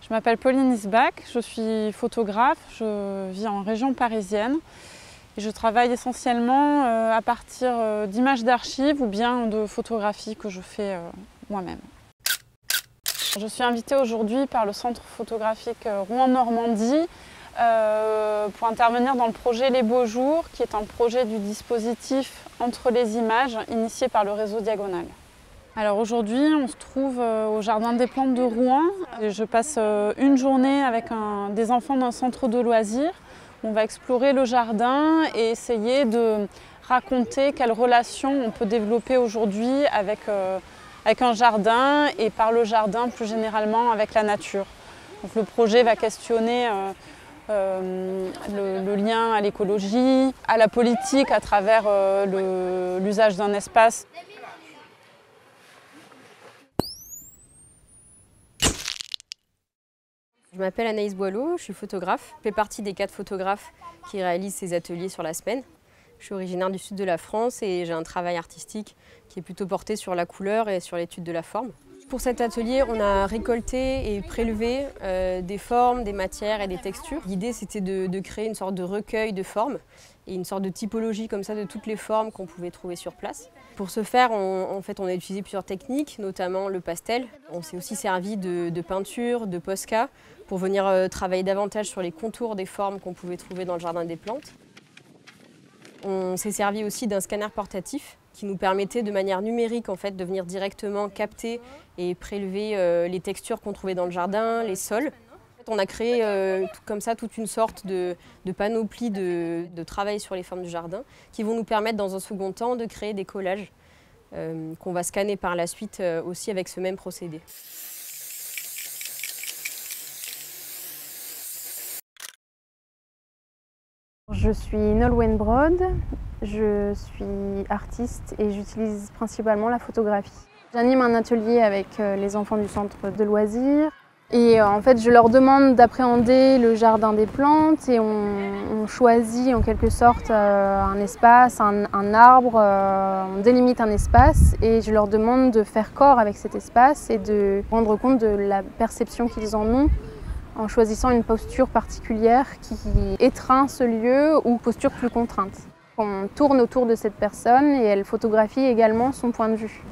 Je m'appelle Pauline Isbach, je suis photographe, je vis en région parisienne et je travaille essentiellement à partir d'images d'archives ou bien de photographies que je fais moi-même. Je suis invitée aujourd'hui par le Centre photographique Rouen-Normandie pour intervenir dans le projet Les Beaux Jours, qui est un projet du dispositif Entre les images, initié par le réseau Diagonale. Alors aujourd'hui, on se trouve au Jardin des Plantes de Rouen. Je passe une journée avec des enfants d'un centre de loisirs. On va explorer le jardin et essayer de raconter quelles relations on peut développer aujourd'hui avec un jardin et par le jardin plus généralement avec la nature. Donc le projet va questionner le lien à l'écologie, à la politique à travers l'usage d'un espace. Je m'appelle Anaïs Boileau, je suis photographe. Je fais partie des 4 photographes qui réalisent ces ateliers sur la semaine. Je suis originaire du sud de la France et j'ai un travail artistique qui est plutôt porté sur la couleur et sur l'étude de la forme. Pour cet atelier, on a récolté et prélevé des formes, des matières et des textures. L'idée, c'était de créer une sorte de recueil de formes et une sorte de typologie comme ça de toutes les formes qu'on pouvait trouver sur place. Pour ce faire, on a utilisé plusieurs techniques, notamment le pastel. On s'est aussi servi de peinture, de Posca, pour venir travailler davantage sur les contours des formes qu'on pouvait trouver dans le jardin des plantes. On s'est servi aussi d'un scanner portatif qui nous permettait de manière numérique en fait, de venir directement capter et prélever les textures qu'on trouvait dans le jardin, les sols. On a créé comme ça toute une sorte de panoplie de travail sur les formes du jardin qui vont nous permettre dans un second temps de créer des collages qu'on va scanner par la suite aussi avec ce même procédé. Je suis Nolwenn Brod, je suis artiste et j'utilise principalement la photographie. J'anime un atelier avec les enfants du centre de loisirs et en fait je leur demande d'appréhender le jardin des plantes et on choisit en quelque sorte un espace, un arbre, on délimite un espace et je leur demande de faire corps avec cet espace et de rendre compte de la perception qu'ils en ont en choisissant une posture particulière qui étreint ce lieu ou posture plus contrainte. On tourne autour de cette personne et elle photographie également son point de vue.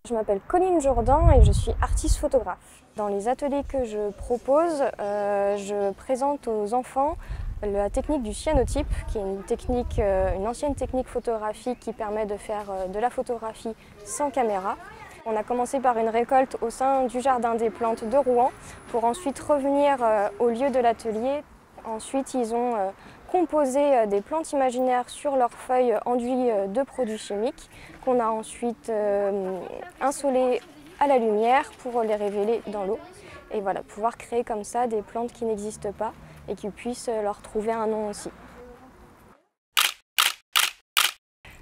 Je m'appelle Colline Jourdan et je suis artiste photographe. Dans les ateliers que je propose, je présente aux enfants la technique du cyanotype, qui est une ancienne technique photographique qui permet de faire de la photographie sans caméra. On a commencé par une récolte au sein du Jardin des Plantes de Rouen pour ensuite revenir au lieu de l'atelier. Ensuite, ils ont composé des plantes imaginaires sur leurs feuilles enduits de produits chimiques qu'on a ensuite insolées à la lumière pour les révéler dans l'eau. Et voilà, pouvoir créer comme ça des plantes qui n'existent pas et qui puissent leur trouver un nom aussi.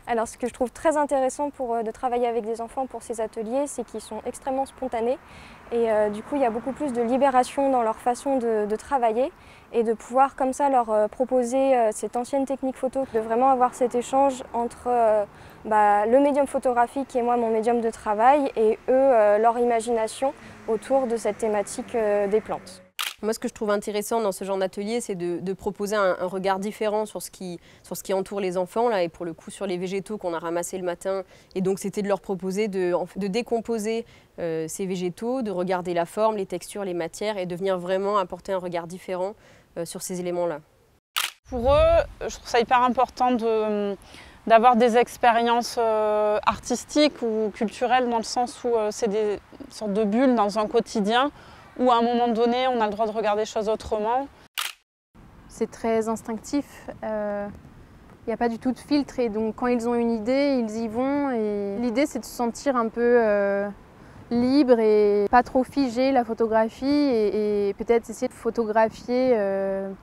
Alors ce que je trouve très intéressant de travailler avec des enfants pour ces ateliers, c'est qu'ils sont extrêmement spontanés et du coup il y a beaucoup plus de libération dans leur façon de travailler et de pouvoir comme ça leur proposer cette ancienne technique photo, de vraiment avoir cet échange entre le médium photographique et moi mon médium de travail et eux leur imagination autour de cette thématique des plantes. Moi, ce que je trouve intéressant dans ce genre d'atelier, c'est de proposer un regard différent sur ce qui entoure les enfants, là, et pour le coup sur les végétaux qu'on a ramassés le matin. Et donc, c'était de leur proposer de décomposer ces végétaux, de regarder la forme, les textures, les matières, et de venir vraiment apporter un regard différent sur ces éléments-là. Pour eux, je trouve ça hyper important d'avoir des expériences artistiques ou culturelles dans le sens où c'est des sortes de bulles dans un quotidien où à un moment donné, on a le droit de regarder les choses autrement. C'est très instinctif, il n'y a pas du tout de filtre et donc quand ils ont une idée, ils y vont. L'idée c'est de se sentir un peu libre et pas trop figé la photographie et peut-être essayer de photographier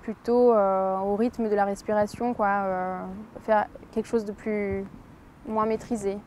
plutôt au rythme de la respiration, quoi, faire quelque chose de moins maîtrisé.